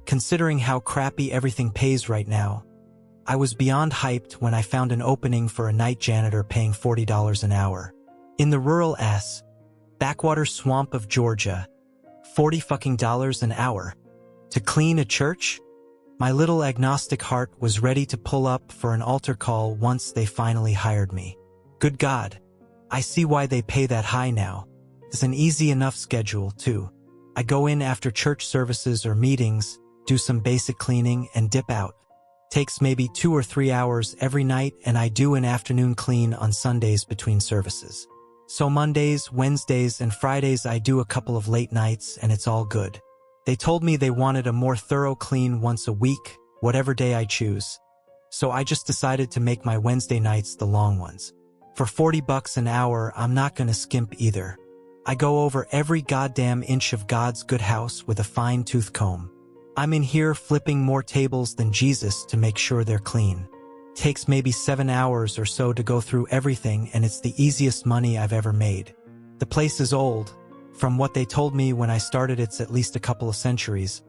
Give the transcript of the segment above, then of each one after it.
Considering how crappy everything pays right now, I was beyond hyped when I found an opening for a night janitor paying $40 an hour. In the rural backwater swamp of Georgia, $40 an hour. To clean a church? My little agnostic heart was ready to pull up for an altar call once they finally hired me. Good God, I see why they pay that high now. It's an easy enough schedule, too. I go in after church services or meetings, do some basic cleaning, and dip out. Takes maybe 2 or 3 hours every night, and I do an afternoon clean on Sundays between services. So Mondays, Wednesdays, and Fridays I do a couple of late nights, and it's all good. They told me they wanted a more thorough clean once a week, whatever day I choose. So I just decided to make my Wednesday nights the long ones. For $40 an hour, I'm not gonna skimp either. I go over every goddamn inch of God's good house with a fine-tooth comb. I'm in here flipping more tables than Jesus to make sure they're clean. Takes maybe 7 hours or so to go through everything, and it's the easiest money I've ever made. The place is old. From what they told me when I started, it's at least a couple of centuries.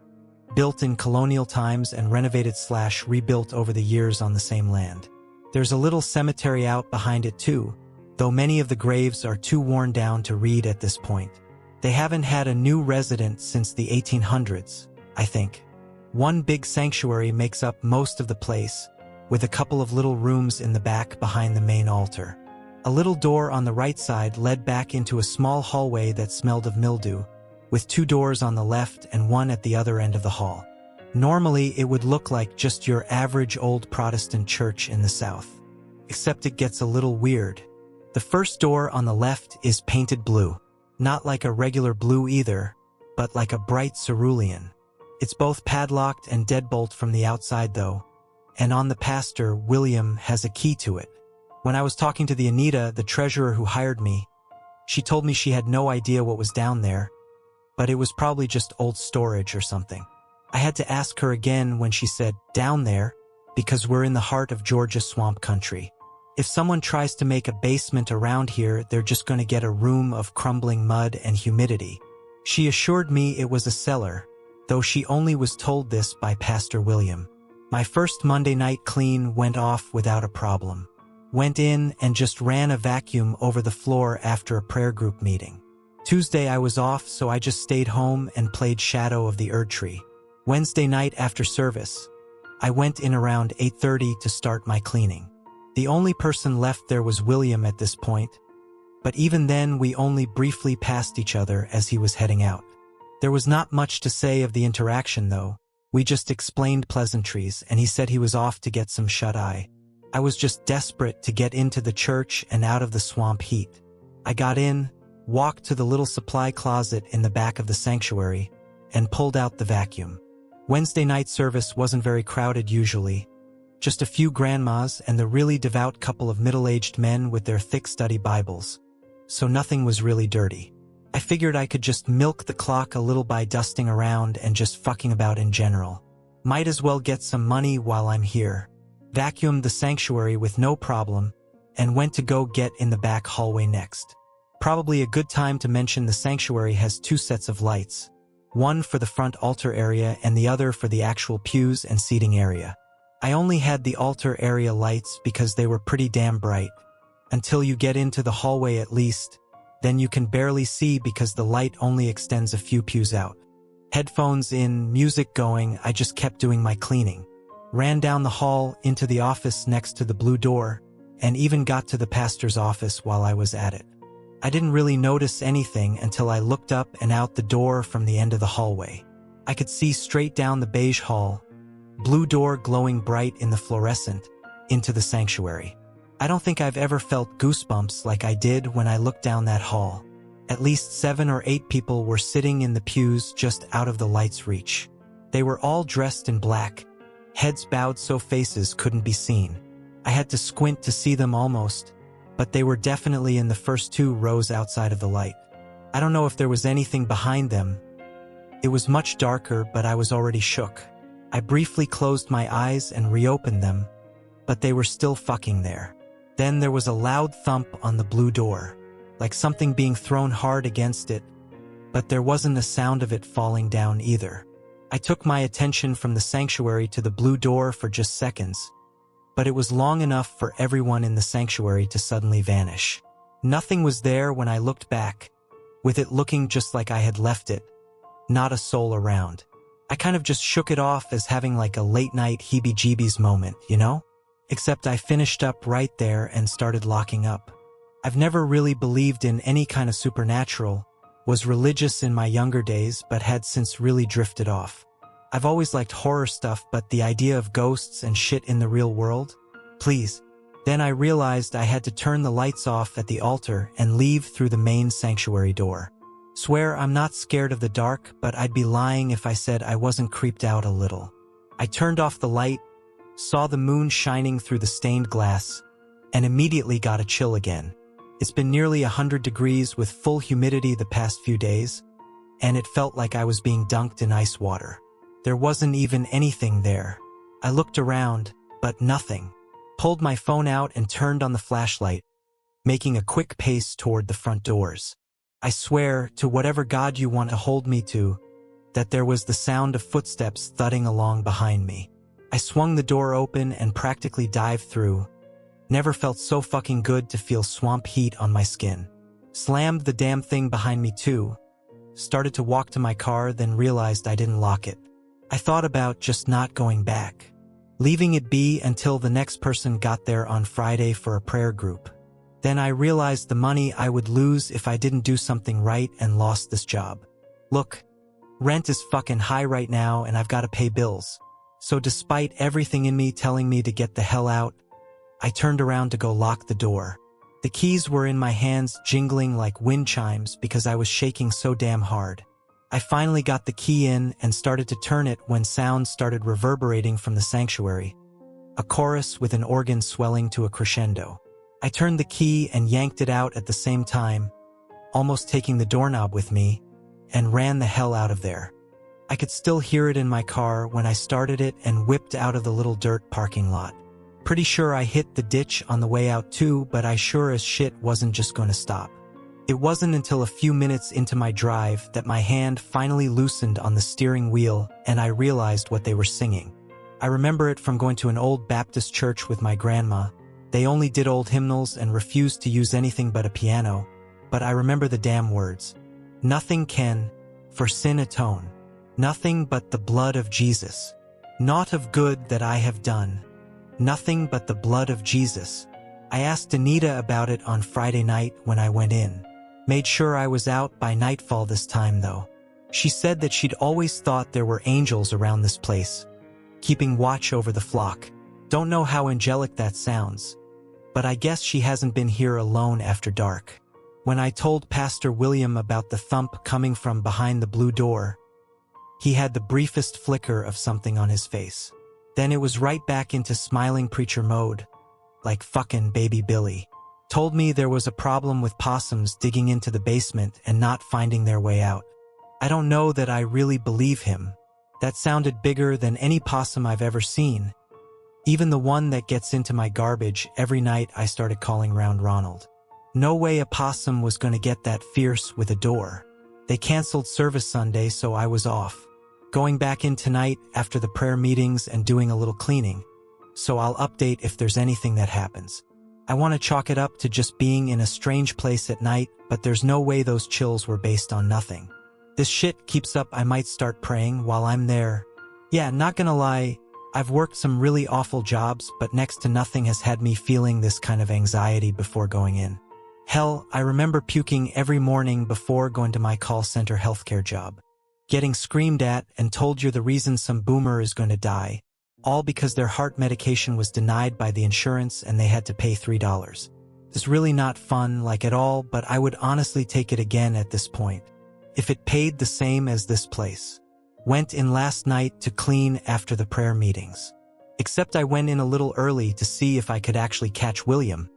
Built in colonial times and renovated/rebuilt over the years on the same land. There's a little cemetery out behind it too, though many of the graves are too worn down to read at this point. They haven't had a new resident since the 1800s, I think. One big sanctuary makes up most of the place, with a couple of little rooms in the back behind the main altar. A little door on the right side led back into a small hallway that smelled of mildew, with 2 doors on the left and one at the other end of the hall. Normally, it would look like just your average old Protestant church in the South. Except it gets a little weird. The first door on the left is painted blue. Not like a regular blue either, but like a bright cerulean. It's both padlocked and deadbolt from the outside though, and on the pastor, William, has a key to it. When I was talking to the Anita, the treasurer who hired me, she told me she had no idea what was down there, but it was probably just old storage or something. I had to ask her again when she said, "Down there?" because we're in the heart of Georgia swamp country. If someone tries to make a basement around here, they're just going to get a room of crumbling mud and humidity. She assured me it was a cellar, though she only was told this by Pastor William. My first Monday night clean went off without a problem. Went in and just ran a vacuum over the floor after a prayer group meeting. Tuesday I was off, so I just stayed home and played Shadow of the Erd-Tree. Wednesday night after service, I went in around 8:30 to start my cleaning. The only person left there was William at this point, but even then we only briefly passed each other as he was heading out. There was not much to say of the interaction though. We just explained pleasantries and he said he was off to get some shut-eye. I was just desperate to get into the church and out of the swamp heat. I got in, walked to the little supply closet in the back of the sanctuary, and pulled out the vacuum. Wednesday night service wasn't very crowded usually. Just a few grandmas and the really devout couple of middle-aged men with their thick study Bibles. So nothing was really dirty. I figured I could just milk the clock a little by dusting around and just fucking about in general. Might as well get some money while I'm here. Vacuumed the sanctuary with no problem, and went to go get in the back hallway next. Probably a good time to mention the sanctuary has 2 sets of lights. One for the front altar area and the other for the actual pews and seating area. I only had the altar area lights because they were pretty damn bright. Until you get into the hallway at least, then you can barely see because the light only extends a few pews out. Headphones in, music going, I just kept doing my cleaning. Ran down the hall into the office next to the blue door, and even got to the pastor's office while I was at it. I didn't really notice anything until I looked up and out the door from the end of the hallway. I could see straight down the beige hall, blue door glowing bright in the fluorescent, into the sanctuary. I don't think I've ever felt goosebumps like I did when I looked down that hall. At least 7 or 8 people were sitting in the pews just out of the light's reach. They were all dressed in black, heads bowed so faces couldn't be seen. I had to squint to see them almost, but they were definitely in the first 2 rows outside of the light. I don't know if there was anything behind them. It was much darker, but I was already shook. I briefly closed my eyes and reopened them, but they were still fucking there. Then there was a loud thump on the blue door, like something being thrown hard against it, but there wasn't a sound of it falling down either. I took my attention from the sanctuary to the blue door for just seconds, but it was long enough for everyone in the sanctuary to suddenly vanish. Nothing was there when I looked back, with it looking just like I had left it, not a soul around. I kind of just shook it off as having like a late-night heebie-jeebies moment, you know? Except I finished up right there and started locking up. I've never really believed in any kind of supernatural, was religious in my younger days but had since really drifted off. I've always liked horror stuff, but the idea of ghosts and shit in the real world? Please. Then I realized I had to turn the lights off at the altar and leave through the main sanctuary door. Swear I'm not scared of the dark, but I'd be lying if I said I wasn't creeped out a little. I turned off the light, saw the moon shining through the stained glass, and immediately got a chill again. It's been nearly 100 degrees with full humidity the past few days, and it felt like I was being dunked in ice water. There wasn't even anything there. I looked around, but nothing. Pulled my phone out and turned on the flashlight, making a quick pace toward the front doors. I swear, to whatever God you want to hold me to, that there was the sound of footsteps thudding along behind me. I swung the door open and practically dived through. Never felt so fucking good to feel swamp heat on my skin. Slammed the damn thing behind me too. Started to walk to my car, then realized I didn't lock it. I thought about just not going back, leaving it be until the next person got there on Friday for a prayer group. Then I realized the money I would lose if I didn't do something right and lost this job. Look, rent is fucking high right now and I've got to pay bills. So despite everything in me telling me to get the hell out, I turned around to go lock the door. The keys were in my hands, jingling like wind chimes because I was shaking so damn hard. I finally got the key in and started to turn it when sounds started reverberating from the sanctuary. A chorus with an organ swelling to a crescendo. I turned the key and yanked it out at the same time, almost taking the doorknob with me, and ran the hell out of there. I could still hear it in my car when I started it and whipped out of the little dirt parking lot. Pretty sure I hit the ditch on the way out too, but I sure as shit wasn't just going to stop. It wasn't until a few minutes into my drive that my hand finally loosened on the steering wheel and I realized what they were singing. I remember it from going to an old Baptist church with my grandma. They only did old hymnals and refused to use anything but a piano, but I remember the damn words. Nothing can, for sin atone. Nothing but the blood of Jesus. Naught of good that I have done. Nothing but the blood of Jesus. I asked Anita about it on Friday night when I went in. Made sure I was out by nightfall this time though. She said that she'd always thought there were angels around this place, keeping watch over the flock. Don't know how angelic that sounds, but I guess she hasn't been here alone after dark. When I told Pastor William about the thump coming from behind the blue door, he had the briefest flicker of something on his face. Then it was right back into smiling preacher mode, like fucking baby Billy. Told me there was a problem with possums digging into the basement and not finding their way out. I don't know that I really believe him. That sounded bigger than any possum I've ever seen. Even the one that gets into my garbage every night. I started calling round Ronald. No way a possum was going to get that fierce with a door. They canceled service Sunday, so I was off. Going back in tonight after the prayer meetings and doing a little cleaning. So I'll update if there's anything that happens. I want to chalk it up to just being in a strange place at night, but there's no way those chills were based on nothing. This shit keeps up, I might start praying while I'm there. Yeah, not gonna lie, I've worked some really awful jobs, but next to nothing has had me feeling this kind of anxiety before going in. Hell, I remember puking every morning before going to my call center healthcare job. Getting screamed at and told you're the reason some boomer is going to die, all because their heart medication was denied by the insurance and they had to pay $3. It's really not fun, like at all, but I would honestly take it again at this point. If it paid the same as this place. Went in last night to clean after the prayer meetings. Except I went in a little early to see if I could actually catch William.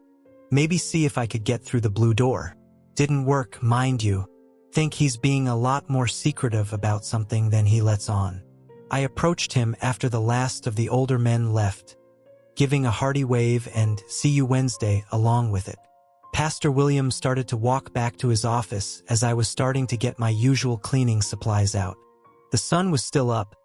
Maybe see if I could get through the blue door. Didn't work, mind you. Think he's being a lot more secretive about something than he lets on. I approached him after the last of the older men left, giving a hearty wave and "see you Wednesday" along with it. Pastor William started to walk back to his office as I was starting to get my usual cleaning supplies out. The sun was still up,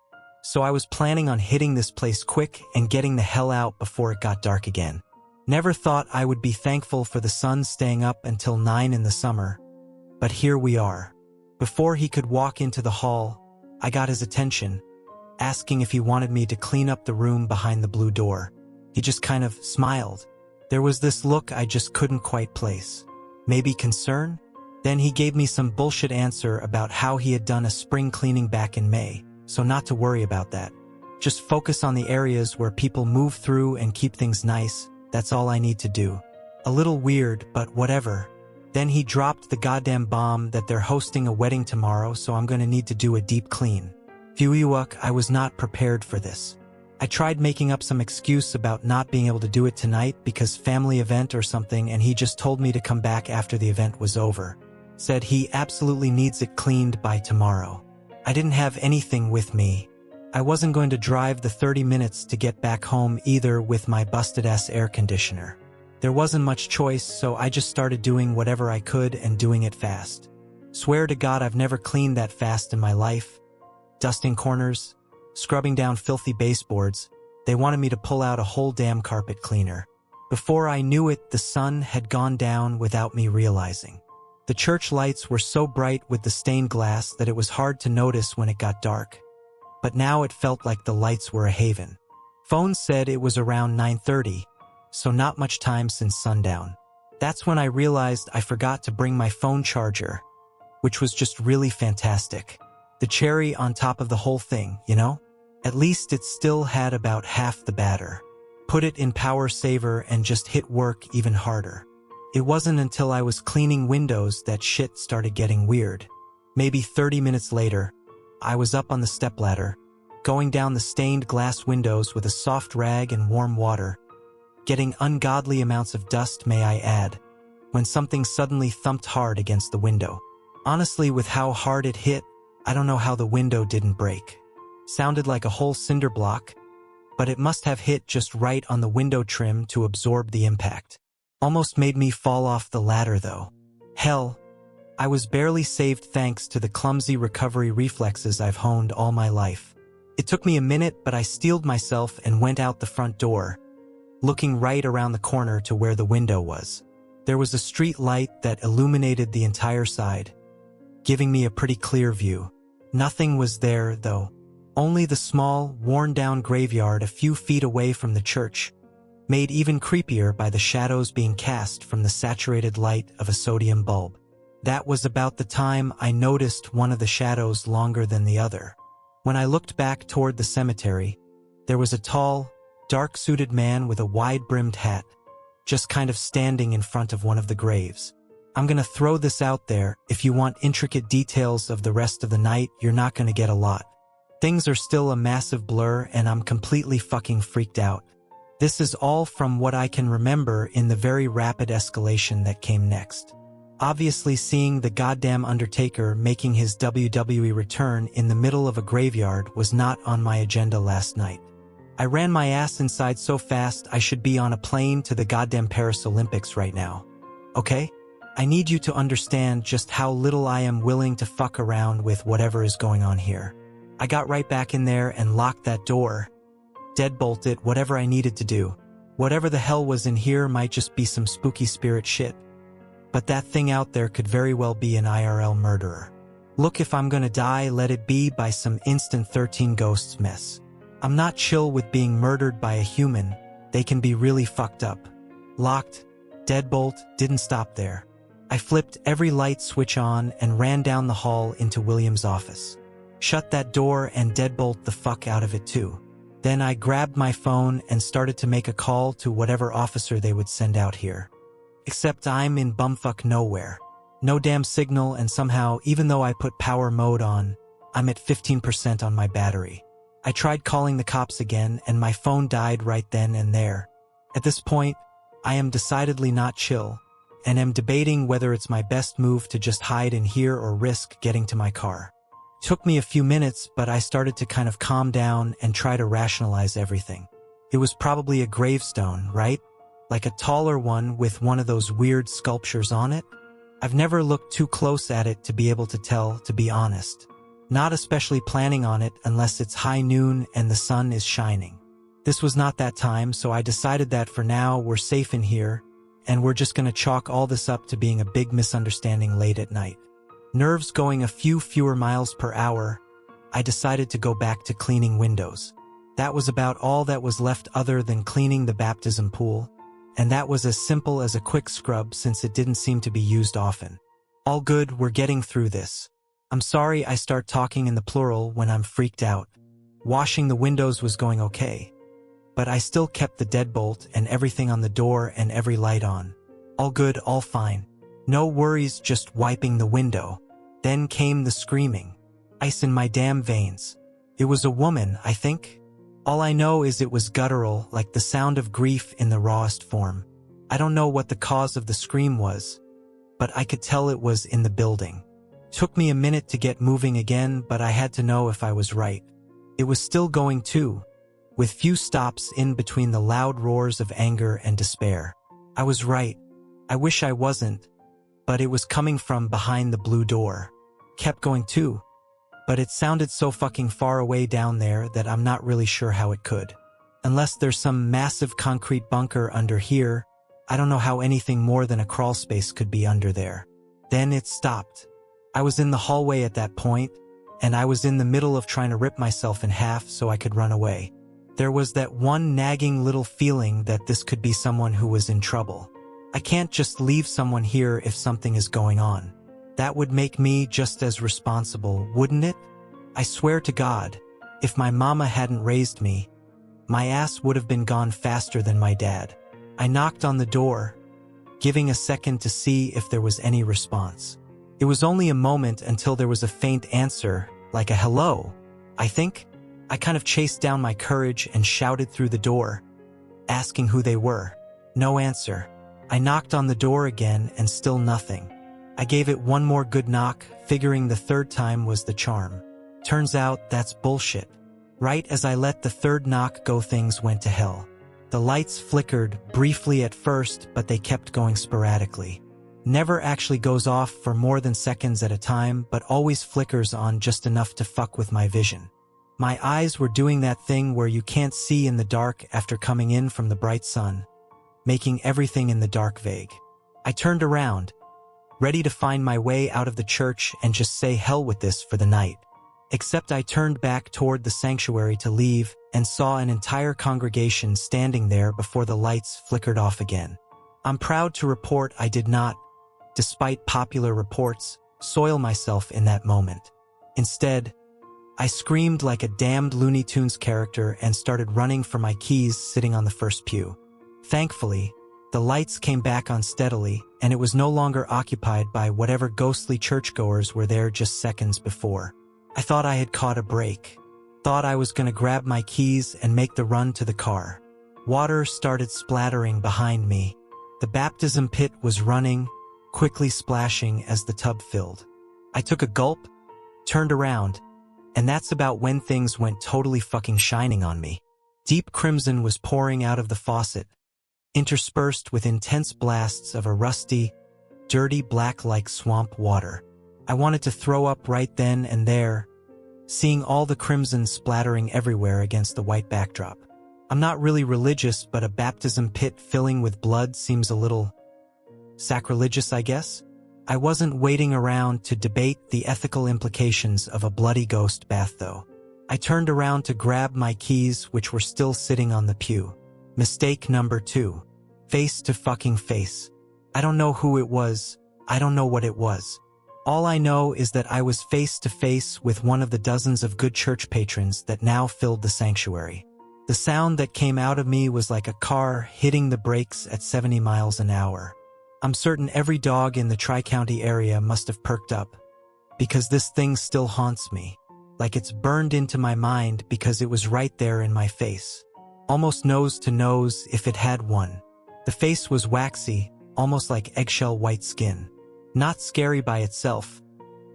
so I was planning on hitting this place quick and getting the hell out before it got dark again. Never thought I would be thankful for the sun staying up until 9 in the summer, but here we are. Before he could walk into the hall, I got his attention, asking if he wanted me to clean up the room behind the blue door. He just kind of smiled. There was this look I just couldn't quite place. Maybe concern? Then he gave me some bullshit answer about how he had done a spring cleaning back in May, so not to worry about that. Just focus on the areas where people move through and keep things nice. That's all I need to do. A little weird, but whatever. Then he dropped the goddamn bomb that they're hosting a wedding tomorrow, so I'm gonna need to do a deep clean. Phew, I was not prepared for this. I tried making up some excuse about not being able to do it tonight because family event or something, and he just told me to come back after the event was over. Said he absolutely needs it cleaned by tomorrow. I didn't have anything with me. I wasn't going to drive the 30 minutes to get back home either with my busted-ass air conditioner. There wasn't much choice, so I just started doing whatever I could and doing it fast. Swear to God I've never cleaned that fast in my life. Dusting corners, scrubbing down filthy baseboards. They wanted me to pull out a whole damn carpet cleaner. Before I knew it, the sun had gone down without me realizing. The church lights were so bright with the stained glass that it was hard to notice when it got dark. But now it felt like the lights were a haven. Phone said it was around 9:30, so not much time since sundown. That's when I realized I forgot to bring my phone charger, which was just really fantastic. The cherry on top of the whole thing, you know? At least it still had about half the batter. Put it in power saver and just hit work even harder. It wasn't until I was cleaning windows that shit started getting weird. Maybe 30 minutes later, I was up on the stepladder, going down the stained glass windows with a soft rag and warm water, getting ungodly amounts of dust, may I add, when something suddenly thumped hard against the window. Honestly, with how hard it hit, I don't know how the window didn't break. Sounded like a whole cinder block, but it must have hit just right on the window trim to absorb the impact. Almost made me fall off the ladder though. Hell, I was barely saved thanks to the clumsy recovery reflexes I've honed all my life. It took me a minute, but I steeled myself and went out the front door, looking right around the corner to where the window was. There was a street light that illuminated the entire side, giving me a pretty clear view. Nothing was there, though. Only the small, worn-down graveyard a few feet away from the church, made even creepier by the shadows being cast from the saturated light of a sodium bulb. That was about the time I noticed one of the shadows longer than the other. When I looked back toward the cemetery, there was a tall, dark-suited man with a wide-brimmed hat, just kind of standing in front of one of the graves. I'm gonna throw this out there, if you want intricate details of the rest of the night, you're not gonna get a lot. Things are still a massive blur and I'm completely fucking freaked out. This is all from what I can remember in the very rapid escalation that came next. Obviously, seeing the goddamn Undertaker making his WWE return in the middle of a graveyard was not on my agenda last night. I ran my ass inside so fast I should be on a plane to the goddamn Paris Olympics right now. Okay? I need you to understand just how little I am willing to fuck around with whatever is going on here. I got right back in there and locked that door. Deadbolted whatever I needed to do. Whatever the hell was in here might just be some spooky spirit shit. But that thing out there could very well be an IRL murderer. Look, if I'm gonna die, let it be by some instant 13 ghosts mess. I'm not chill with being murdered by a human. They can be really fucked up. Locked, deadbolt, didn't stop there. I flipped every light switch on and ran down the hall into William's office. Shut that door and deadbolt the fuck out of it too. Then I grabbed my phone and started to make a call to whatever officer they would send out here. Except I'm in bumfuck nowhere. No damn signal, and somehow, even though I put power mode on, I'm at 15% on my battery. I tried calling the cops again and my phone died right then and there. At this point, I am decidedly not chill, and am debating whether it's my best move to just hide in here or risk getting to my car. Took me a few minutes, but I started to kind of calm down and try to rationalize everything. It was probably a gravestone, right? like a taller one with one of those weird sculptures on it. I've never looked too close at it to be able to tell, to be honest. Not especially planning on it unless it's high noon and the sun is shining. This was not that time, so I decided that for now we're safe in here, and we're just gonna chalk all this up to being a big misunderstanding late at night. Nerves going a few fewer miles per hour, I decided to go back to cleaning windows. That was about all that was left other than cleaning the baptism pool, and that was as simple as a quick scrub since it didn't seem to be used often. All good, we're getting through this. I'm sorry I start talking in the plural when I'm freaked out. Washing the windows was going okay, but I still kept the deadbolt and everything on the door and every light on. All good, all fine. No worries, just wiping the window. Then came the screaming. Ice in my damn veins. It was a woman, I think. All I know is it was guttural, like the sound of grief in the rawest form. I don't know what the cause of the scream was, but I could tell it was in the building. Took me a minute to get moving again, but I had to know if I was right. It was still going too, with few stops in between the loud roars of anger and despair. I was right. I wish I wasn't, but it was coming from behind the blue door. Kept going too, but it sounded so fucking far away down there that I'm not really sure how it could. Unless there's some massive concrete bunker under here, I don't know how anything more than a crawl space could be under there. Then it stopped. I was in the hallway at that point, and I was in the middle of trying to rip myself in half so I could run away. There was that one nagging little feeling that this could be someone who was in trouble. I can't just leave someone here if something is going on. That would make me just as responsible, wouldn't it? I swear to God, if my mama hadn't raised me, my ass would have been gone faster than my dad. I knocked on the door, giving a second to see if there was any response. It was only a moment until there was a faint answer, like a hello, I think. I kind of chased down my courage and shouted through the door, asking who they were. No answer. I knocked on the door again and still nothing. I gave it one more good knock, figuring the third time was the charm. Turns out that's bullshit. Right as I let the third knock go, things went to hell. The lights flickered briefly at first, but they kept going sporadically. Never actually goes off for more than seconds at a time, but always flickers on just enough to fuck with my vision. My eyes were doing that thing where you can't see in the dark after coming in from the bright sun, making everything in the dark vague. I turned around, ready to find my way out of the church and just say hell with this for the night. Except I turned back toward the sanctuary to leave and saw an entire congregation standing there before the lights flickered off again. I'm proud to report I did not, despite popular reports, soil myself in that moment. Instead, I screamed like a damned Looney Tunes character and started running for my keys sitting on the first pew. Thankfully, the lights came back on steadily, and it was no longer occupied by whatever ghostly churchgoers were there just seconds before. I thought I had caught a break. Thought I was gonna grab my keys and make the run to the car. Water started splattering behind me. The baptism pit was running, quickly splashing as the tub filled. I took a gulp, turned around, and that's about when things went totally fucking shining on me. Deep crimson was pouring out of the faucet, interspersed with intense blasts of a rusty, dirty black-like swamp water. I wanted to throw up right then and there, seeing all the crimson splattering everywhere against the white backdrop. I'm not really religious, but a baptism pit filling with blood seems a little sacrilegious, I guess. I wasn't waiting around to debate the ethical implications of a bloody ghost bath, though. I turned around to grab my keys, which were still sitting on the pew. Mistake number 2. Face to fucking face. I don't know who it was. I don't know what it was. All I know is that I was face to face with one of the dozens of good church patrons that now filled the sanctuary. The sound that came out of me was like a car hitting the brakes at 70 miles an hour. I'm certain every dog in the Tri-County area must have perked up, because this thing still haunts me, like it's burned into my mind because it was right there in my face. Almost nose to nose if it had one. The face was waxy, almost like eggshell white skin. Not scary by itself,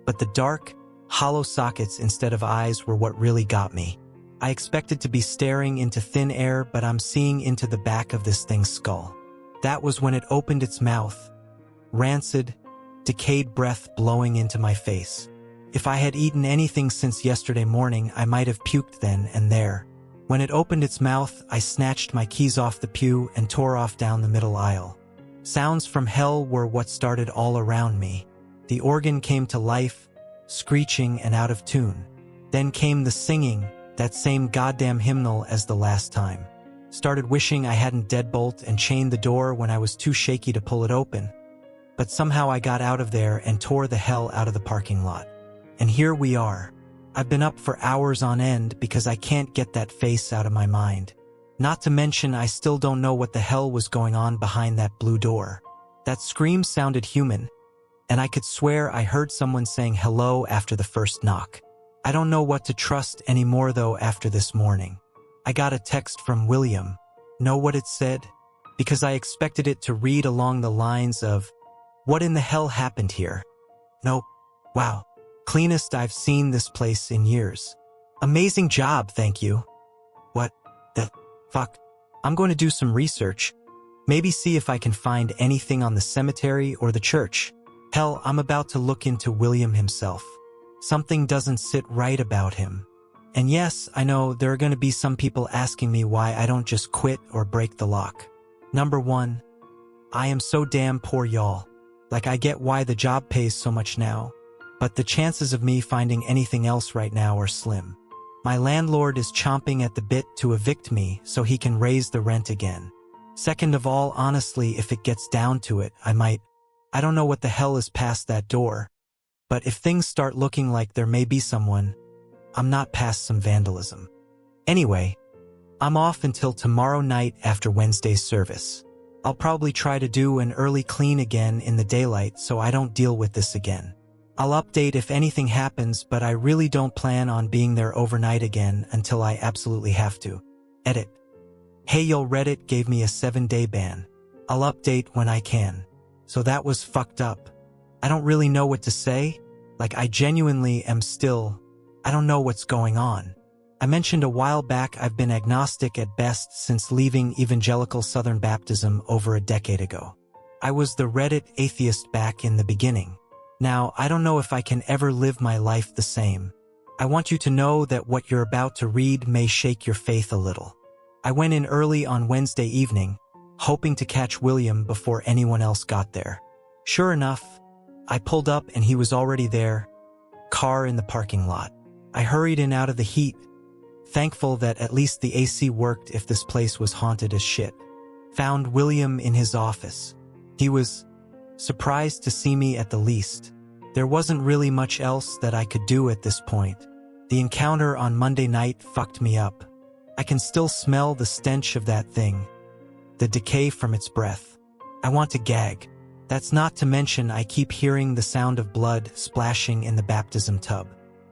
but the dark, hollow sockets instead of eyes were what really got me. I expected to be staring into thin air, but I'm seeing into the back of this thing's skull. That was when it opened its mouth, rancid, decayed breath blowing into my face. If I had eaten anything since yesterday morning, I might have puked then and there. When it opened its mouth, I snatched my keys off the pew and tore off down the middle aisle. Sounds from hell were what started all around me. The organ came to life, screeching and out of tune. Then came the singing, that same goddamn hymnal as the last time. Started wishing I hadn't deadbolt and chained the door when I was too shaky to pull it open. But somehow I got out of there and tore the hell out of the parking lot. And here we are. I've been up for hours on end because I can't get that face out of my mind. Not to mention I still don't know what the hell was going on behind that blue door. That scream sounded human, and I could swear I heard someone saying hello after the first knock. I don't know what to trust anymore though after this morning. I got a text from William. Know what it said? Because I expected it to read along the lines of, "What in the hell happened here?" Nope. Wow. Cleanest I've seen this place in years. Amazing job, thank you. What the fuck? I'm going to do some research. Maybe see if I can find anything on the cemetery or the church. Hell, I'm about to look into William himself. Something doesn't sit right about him. And yes, I know there are going to be some people asking me why I don't just quit or break the lock. Number one, I am so damn poor, y'all. Like, I get why the job pays so much now, but the chances of me finding anything else right now are slim. My landlord is chomping at the bit to evict me so he can raise the rent again. Second of all, honestly, if it gets down to it, I don't know what the hell is past that door, but if things start looking like there may be someone, I'm not past some vandalism. Anyway, I'm off until tomorrow night after Wednesday's service. I'll probably try to do an early clean again in the daylight so I don't deal with this again. I'll update if anything happens, but I really don't plan on being there overnight again until I absolutely have to. Edit. Hey yo, Reddit gave me a 7-day ban. I'll update when I can. So that was fucked up. I don't really know what to say. Like, I genuinely am still, I don't know what's going on. I mentioned a while back I've been agnostic at best since leaving evangelical Southern Baptism over a decade ago. I was the Reddit atheist back in the beginning. Now, I don't know if I can ever live my life the same. I want you to know that what you're about to read may shake your faith a little. I went in early on Wednesday evening, hoping to catch William before anyone else got there. Sure enough, I pulled up and he was already there, car in the parking lot. I hurried in out of the heat, thankful that at least the AC worked if this place was haunted as shit. Found William in his office. He was surprised to see me at the least. There wasn't really much else that I could do at this point. The encounter on Monday night fucked me up. I can still smell the stench of that thing, the decay from its breath. I want to gag. That's not to mention I keep hearing the sound of blood splashing in the baptism tub.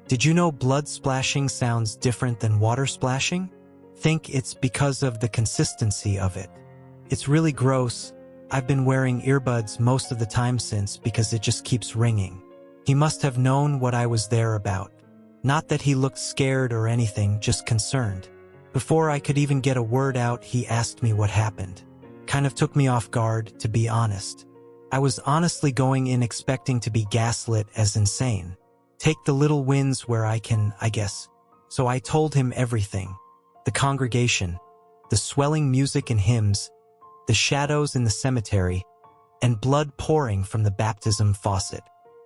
Did you know blood splashing sounds different than water splashing? Think it's because of the consistency of it. It's really gross. I've been wearing earbuds most of the time since because it just keeps ringing. He must have known what I was there about. Not that he looked scared or anything, just concerned. Before I could even get a word out, he asked me what happened. Kind of took me off guard, to be honest. I was honestly going in expecting to be gaslit as insane. Take the little wins where I can, I guess. So I told him everything. The congregation, the swelling music and hymns, the shadows in the cemetery, and blood pouring from the baptism faucet.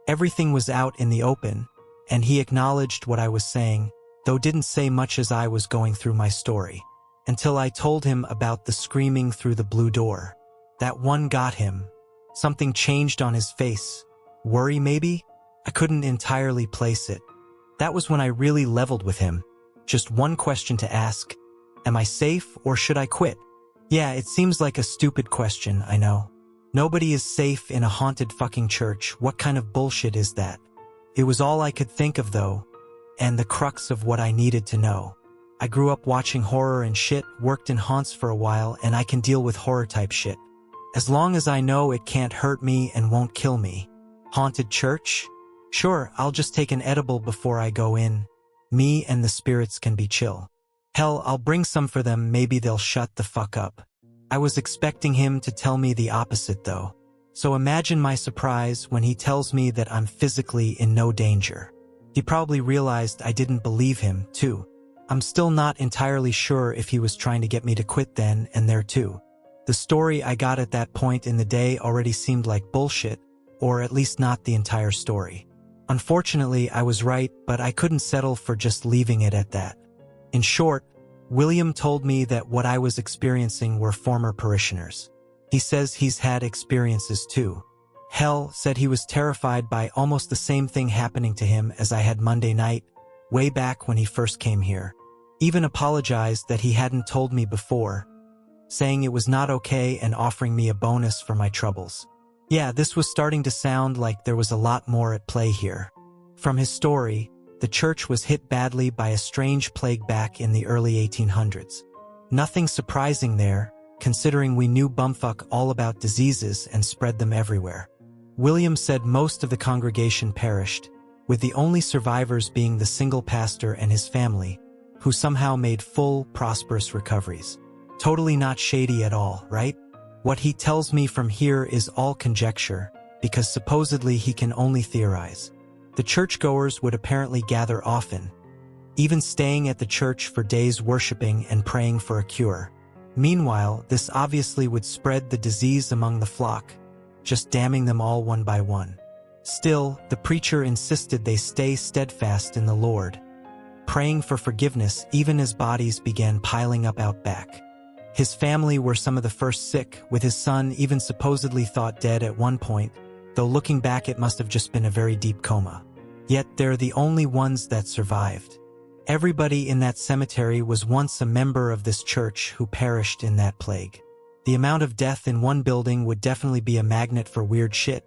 Everything was out in the open, and he acknowledged what I was saying, though didn't say much as I was going through my story. Until I told him about the screaming through the blue door. That one got him. Something changed on his face. Worry, maybe? I couldn't entirely place it. That was when I really leveled with him. Just one question to ask. Am I safe or should I quit? Yeah, it seems like a stupid question, I know. Nobody is safe in a haunted fucking church. What kind of bullshit is that? It was all I could think of though, and the crux of what I needed to know. I grew up watching horror and shit, worked in haunts for a while, and I can deal with horror type shit. As long as I know it can't hurt me and won't kill me. Haunted church? Sure, I'll just take an edible before I go in. Me and the spirits can be chill. Hell, I'll bring some for them, maybe they'll shut the fuck up. I was expecting him to tell me the opposite though. So imagine my surprise when he tells me that I'm physically in no danger. He probably realized I didn't believe him, too. I'm still not entirely sure if he was trying to get me to quit then and there too. The story I got at that point in the day already seemed like bullshit, or at least not the entire story. Unfortunately, I was right, but I couldn't settle for just leaving it at that. In short, William told me that what I was experiencing were former parishioners. He says he's had experiences too. Hell, said he was terrified by almost the same thing happening to him as I had Monday night, way back when he first came here. Even apologized that he hadn't told me before, saying it was not okay and offering me a bonus for my troubles. Yeah, this was starting to sound like there was a lot more at play here. From his story, the church was hit badly by a strange plague back in the early 1800s. Nothing surprising there, considering we knew bumfuck all about diseases and spread them everywhere. William said most of the congregation perished, with the only survivors being the single pastor and his family, who somehow made full, prosperous recoveries. Totally not shady at all, right? What he tells me from here is all conjecture, because supposedly he can only theorize. The churchgoers would apparently gather often, even staying at the church for days worshiping and praying for a cure. Meanwhile, this obviously would spread the disease among the flock, just damning them all one by one. Still, the preacher insisted they stay steadfast in the Lord, praying for forgiveness even as bodies began piling up out back. His family were some of the first sick, with his son even supposedly thought dead at one point, though looking back it must have just been a very deep coma. Yet they're the only ones that survived. Everybody in that cemetery was once a member of this church who perished in that plague. The amount of death in one building would definitely be a magnet for weird shit,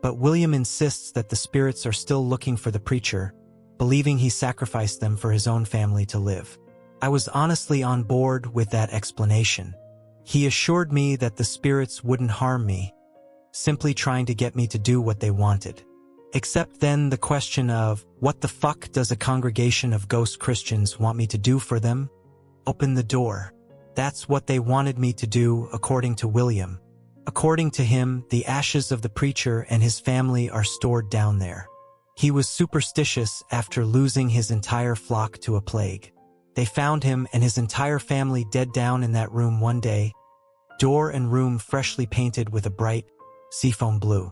but William insists that the spirits are still looking for the preacher, believing he sacrificed them for his own family to live. I was honestly on board with that explanation. He assured me that the spirits wouldn't harm me, simply trying to get me to do what they wanted. Except then the question of, what the fuck does a congregation of ghost Christians want me to do for them? Open the door. That's what they wanted me to do, according to William. According to him, the ashes of the preacher and his family are stored down there. He was superstitious after losing his entire flock to a plague. They found him and his entire family dead down in that room one day, door and room freshly painted with a bright seafoam blue.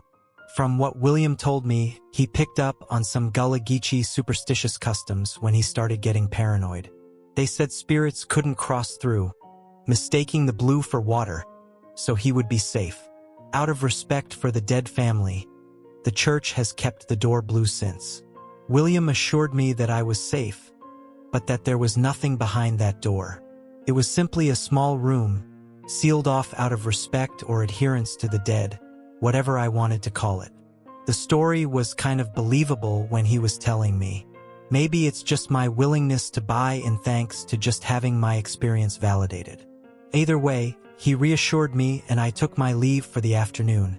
From what William told me, he picked up on some Gullah Geechee superstitious customs when he started getting paranoid. They said spirits couldn't cross through, mistaking the blue for water, so he would be safe. Out of respect for the dead family, the church has kept the door blue since. William assured me that I was safe, but that there was nothing behind that door. It was simply a small room, sealed off out of respect or adherence to the dead, whatever I wanted to call it. The story was kind of believable when he was telling me. Maybe it's just my willingness to buy in thanks to just having my experience validated. Either way, he reassured me and I took my leave for the afternoon,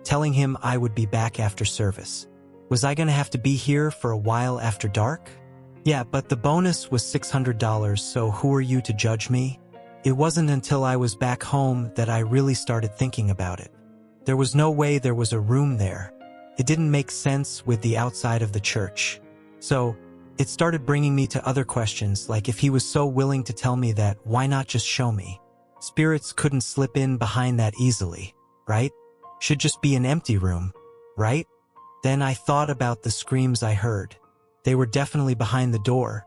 telling him I would be back after service. Was I gonna have to be here for a while after dark? Yeah, but the bonus was $600, so who are you to judge me? It wasn't until I was back home that I really started thinking about it. There was no way there was a room there. It didn't make sense with the outside of the church. So, it started bringing me to other questions, like if he was so willing to tell me that, why not just show me? Spirits couldn't slip in behind that easily, right? Should just be an empty room, right? Then I thought about the screams I heard. They were definitely behind the door.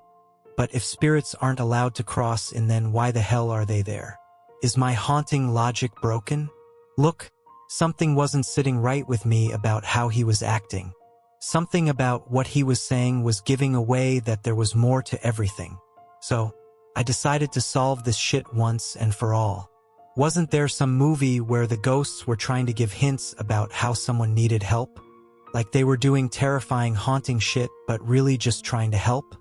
But if spirits aren't allowed to cross in, then why the hell are they there? Is my haunting logic broken? Look, something wasn't sitting right with me about how he was acting. Something about what he was saying was giving away that there was more to everything. So, I decided to solve this shit once and for all. Wasn't there some movie where the ghosts were trying to give hints about how someone needed help? Like they were doing terrifying haunting shit but really just trying to help?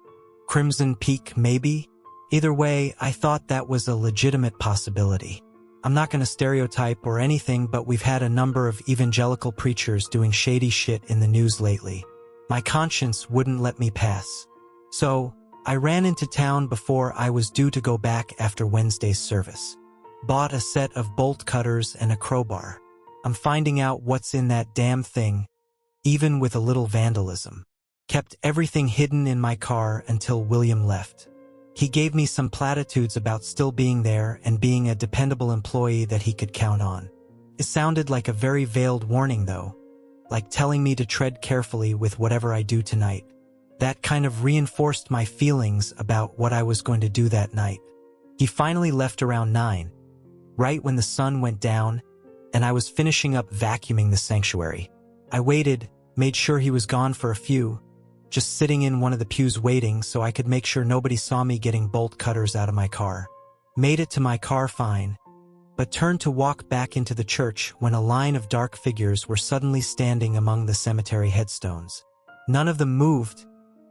Crimson Peak, maybe? Either way, I thought that was a legitimate possibility. I'm not gonna stereotype or anything, but we've had a number of evangelical preachers doing shady shit in the news lately. My conscience wouldn't let me pass. So, I ran into town before I was due to go back after Wednesday's service. Bought a set of bolt cutters and a crowbar. I'm finding out what's in that damn thing, even with a little vandalism. Kept everything hidden in my car until William left. He gave me some platitudes about still being there and being a dependable employee that he could count on. It sounded like a very veiled warning though, like telling me to tread carefully with whatever I do tonight. That kind of reinforced my feelings about what I was going to do that night. He finally left around 9, right when the sun went down, and I was finishing up vacuuming the sanctuary. I waited, made sure he was gone for a few, just sitting in one of the pews waiting so I could make sure nobody saw me getting bolt cutters out of my car. Made it to my car fine, but turned to walk back into the church when a line of dark figures were suddenly standing among the cemetery headstones. None of them moved,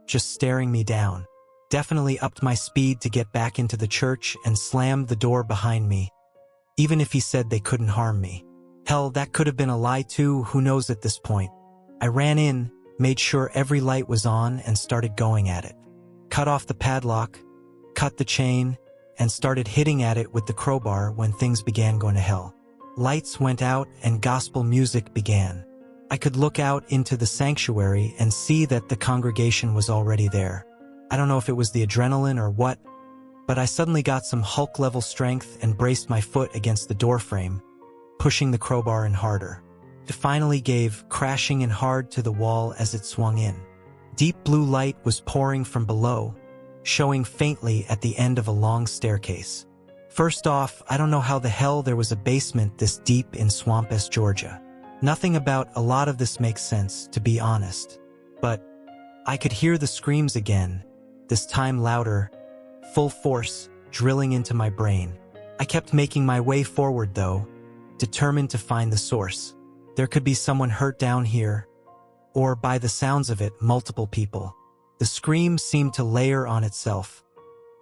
just staring me down. Definitely upped my speed to get back into the church and slammed the door behind me, even if he said they couldn't harm me. Hell, that could have been a lie too, who knows at this point. I ran in, made sure every light was on, and started going at it. Cut off the padlock, cut the chain, and started hitting at it with the crowbar when things began going to hell. Lights went out and gospel music began. I could look out into the sanctuary and see that the congregation was already there. I don't know if it was the adrenaline or what, but I suddenly got some Hulk-level strength and braced my foot against the doorframe, pushing the crowbar in harder. It finally gave, crashing in hard to the wall as it swung in. Deep blue light was pouring from below, showing faintly at the end of a long staircase. First off, I don't know how the hell there was a basement this deep in Swampest, Georgia. Nothing about a lot of this makes sense, to be honest. But I could hear the screams again, this time louder, full force, drilling into my brain. I kept making my way forward though, determined to find the source. There could be someone hurt down here, or by the sounds of it, multiple people. The scream seemed to layer on itself,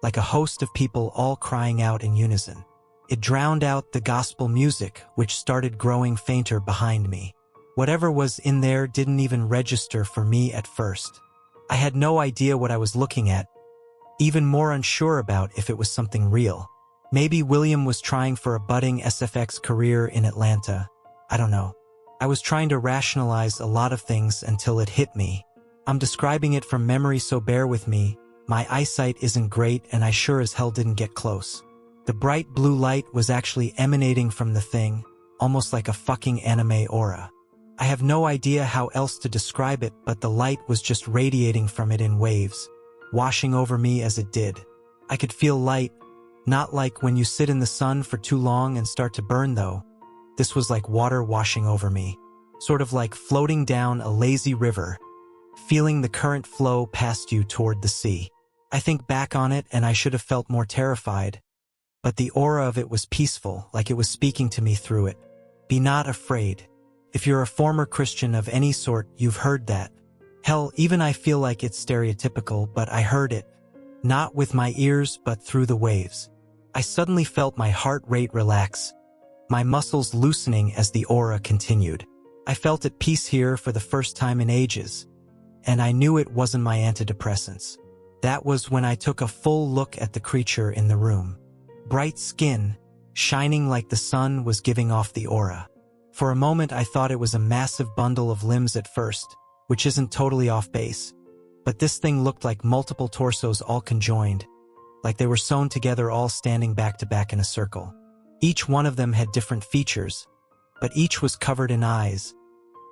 like a host of people all crying out in unison. It drowned out the gospel music, which started growing fainter behind me. Whatever was in there didn't even register for me at first. I had no idea what I was looking at, even more unsure about if it was something real. Maybe William was trying for a budding SFX career in Atlanta. I don't know. I was trying to rationalize a lot of things until it hit me. I'm describing it from memory, so bear with me. My eyesight isn't great and I sure as hell didn't get close. The bright blue light was actually emanating from the thing, almost like a fucking anime aura. I have no idea how else to describe it, but the light was just radiating from it in waves, washing over me as it did. I could feel light, not like when you sit in the sun for too long and start to burn though. This was like water washing over me, sort of like floating down a lazy river, feeling the current flow past you toward the sea. I think back on it and I should have felt more terrified, but the aura of it was peaceful, like it was speaking to me through it. Be not afraid. If you're a former Christian of any sort, you've heard that. Hell, even I feel like it's stereotypical, but I heard it. Not with my ears, but through the waves. I suddenly felt my heart rate relax, my muscles loosening as the aura continued. I felt at peace here for the first time in ages, and I knew it wasn't my antidepressants. That was when I took a full look at the creature in the room. Bright skin, shining like the sun, was giving off the aura. For a moment I thought it was a massive bundle of limbs at first, which isn't totally off base. But this thing looked like multiple torsos all conjoined, like they were sewn together, all standing back to back in a circle. Each one of them had different features, but each was covered in eyes,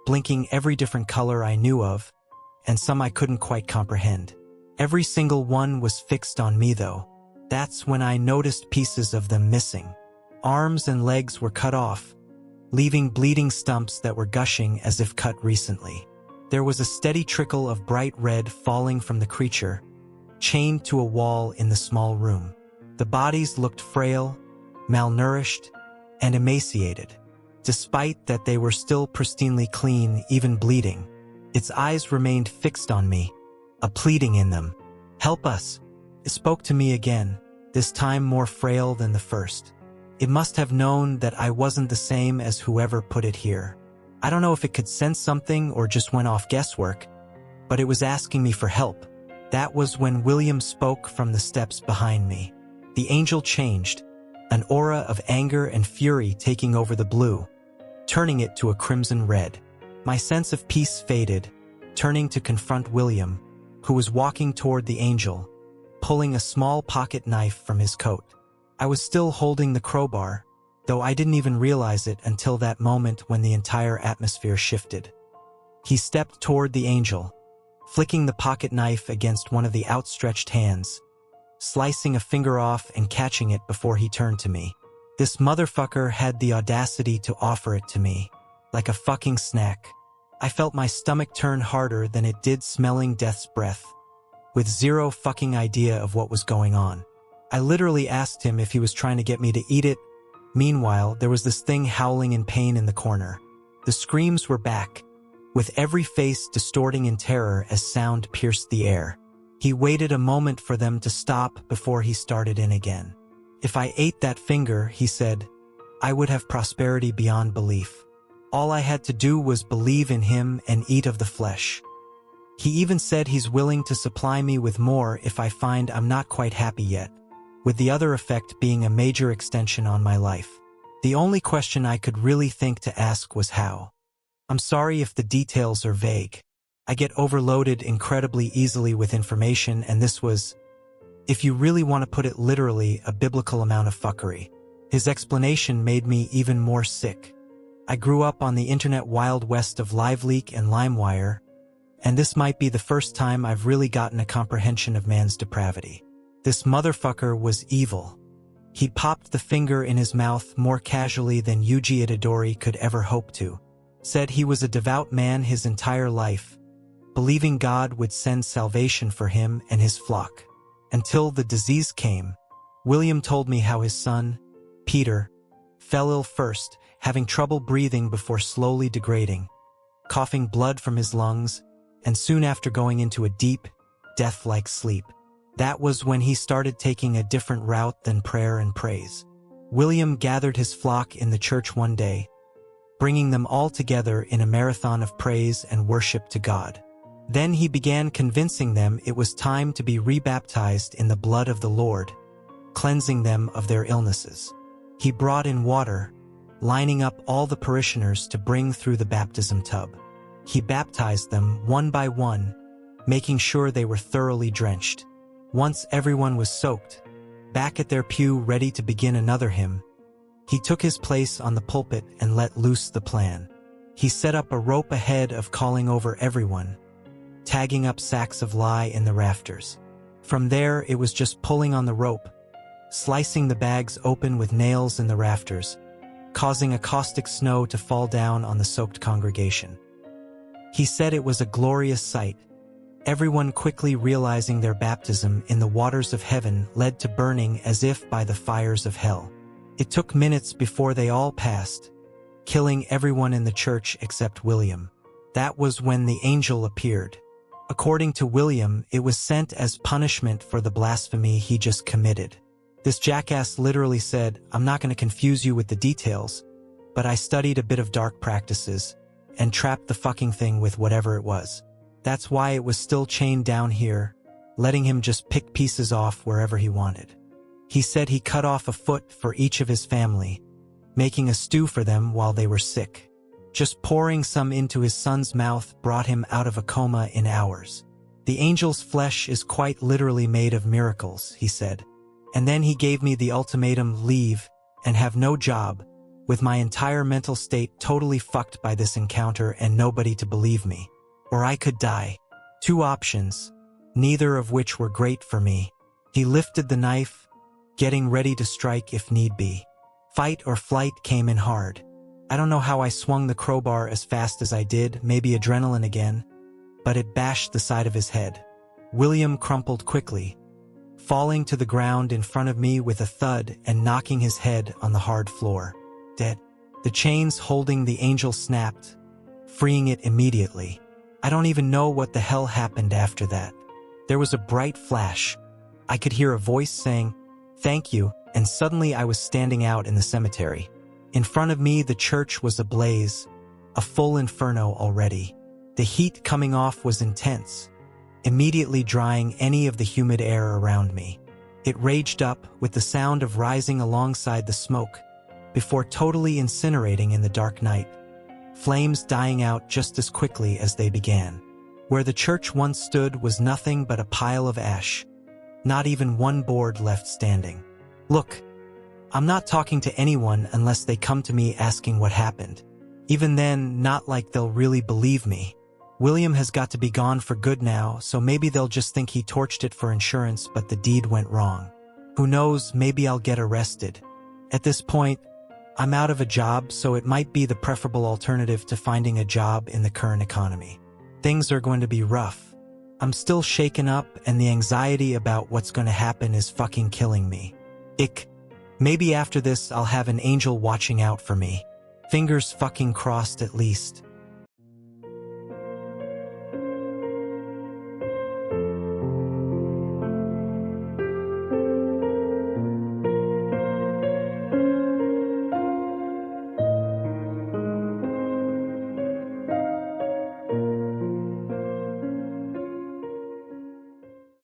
blinking every different color I knew of, and some I couldn't quite comprehend. Every single one was fixed on me though. That's when I noticed pieces of them missing. Arms and legs were cut off, leaving bleeding stumps that were gushing as if cut recently. There was a steady trickle of bright red falling from the creature, chained to a wall in the small room. The bodies looked frail, malnourished, and emaciated. Despite that they were still pristinely clean, even bleeding. Its eyes remained fixed on me, a pleading in them. "Help us." It spoke to me again, this time more frail than the first. It must have known that I wasn't the same as whoever put it here. I don't know if it could sense something or just went off guesswork, but it was asking me for help. That was when William spoke from the steps behind me. The angel changed, an aura of anger and fury taking over the blue, turning it to a crimson red. My sense of peace faded, turning to confront William, who was walking toward the angel, pulling a small pocket knife from his coat. I was still holding the crowbar, though I didn't even realize it until that moment when the entire atmosphere shifted. He stepped toward the angel, flicking the pocket knife against one of the outstretched hands, slicing a finger off and catching it before he turned to me. This motherfucker had the audacity to offer it to me, like a fucking snack. I felt my stomach turn harder than it did smelling death's breath, with zero fucking idea of what was going on. I literally asked him if he was trying to get me to eat it. Meanwhile, there was this thing howling in pain in the corner. The screams were back, with every face distorting in terror as sound pierced the air. He waited a moment for them to stop before he started in again. If I ate that finger, he said, I would have prosperity beyond belief. All I had to do was believe in him and eat of the flesh. He even said he's willing to supply me with more if I find I'm not quite happy yet, with the other effect being a major extension on my life. The only question I could really think to ask was how. I'm sorry if the details are vague. I get overloaded incredibly easily with information, and this was, if you really want to put it literally, a biblical amount of fuckery. His explanation made me even more sick. I grew up on the internet wild west of LiveLeak and LimeWire, and this might be the first time I've really gotten a comprehension of man's depravity. This motherfucker was evil. He popped the finger in his mouth more casually than Yuji Itadori could ever hope to. Said he was a devout man his entire life, believing God would send salvation for him and his flock. Until the disease came. William told me how his son, Peter, fell ill first, having trouble breathing before slowly degrading, coughing blood from his lungs, and soon after going into a deep, death-like sleep. That was when he started taking a different route than prayer and praise. William gathered his flock in the church one day, bringing them all together in a marathon of praise and worship to God. Then he began convincing them it was time to be rebaptized in the blood of the Lord, cleansing them of their illnesses. He brought in water, lining up all the parishioners to bring through the baptism tub. He baptized them one by one, making sure they were thoroughly drenched. Once everyone was soaked, back at their pew ready to begin another hymn, he took his place on the pulpit and let loose the plan. He set up a rope ahead of calling over everyone, tagging up sacks of lye in the rafters. From there, it was just pulling on the rope, slicing the bags open with nails in the rafters, causing a caustic snow to fall down on the soaked congregation. He said it was a glorious sight, everyone quickly realizing their baptism in the waters of heaven led to burning as if by the fires of hell. It took minutes before they all passed, killing everyone in the church except William. That was when the angel appeared. According to William, it was sent as punishment for the blasphemy he just committed. This jackass literally said, I'm not going to confuse you with the details, but I studied a bit of dark practices and trapped the fucking thing with whatever it was. That's why it was still chained down here, letting him just pick pieces off wherever he wanted. He said he cut off a foot for each of his family, making a stew for them while they were sick. Just pouring some into his son's mouth brought him out of a coma in hours. The angel's flesh is quite literally made of miracles, he said. And then he gave me the ultimatum: leave and have no job, with my entire mental state totally fucked by this encounter and nobody to believe me. Or I could die. 2 options, neither of which were great for me. He lifted the knife, getting ready to strike if need be. Fight or flight came in hard. I don't know how I swung the crowbar as fast as I did, maybe adrenaline again, but it bashed the side of his head. William crumpled quickly, falling to the ground in front of me with a thud and knocking his head on the hard floor. Dead. The chains holding the angel snapped, freeing it immediately. I don't even know what the hell happened after that. There was a bright flash. I could hear a voice saying, "Thank you," and suddenly I was standing out in the cemetery. In front of me, the church was ablaze, a full inferno already. The heat coming off was intense, immediately drying any of the humid air around me. It raged up, with the sound of rising alongside the smoke, before totally incinerating in the dark night, flames dying out just as quickly as they began. Where the church once stood was nothing but a pile of ash, not even one board left standing. Look, I'm not talking to anyone unless they come to me asking what happened. Even then, not like they'll really believe me. William has got to be gone for good now, so maybe they'll just think he torched it for insurance, but the deed went wrong. Who knows, maybe I'll get arrested. At this point, I'm out of a job, so it might be the preferable alternative to finding a job in the current economy. Things are going to be rough. I'm still shaken up, and the anxiety about what's going to happen is fucking killing me. Maybe after this I'll have an angel watching out for me. Fingers fucking crossed at least.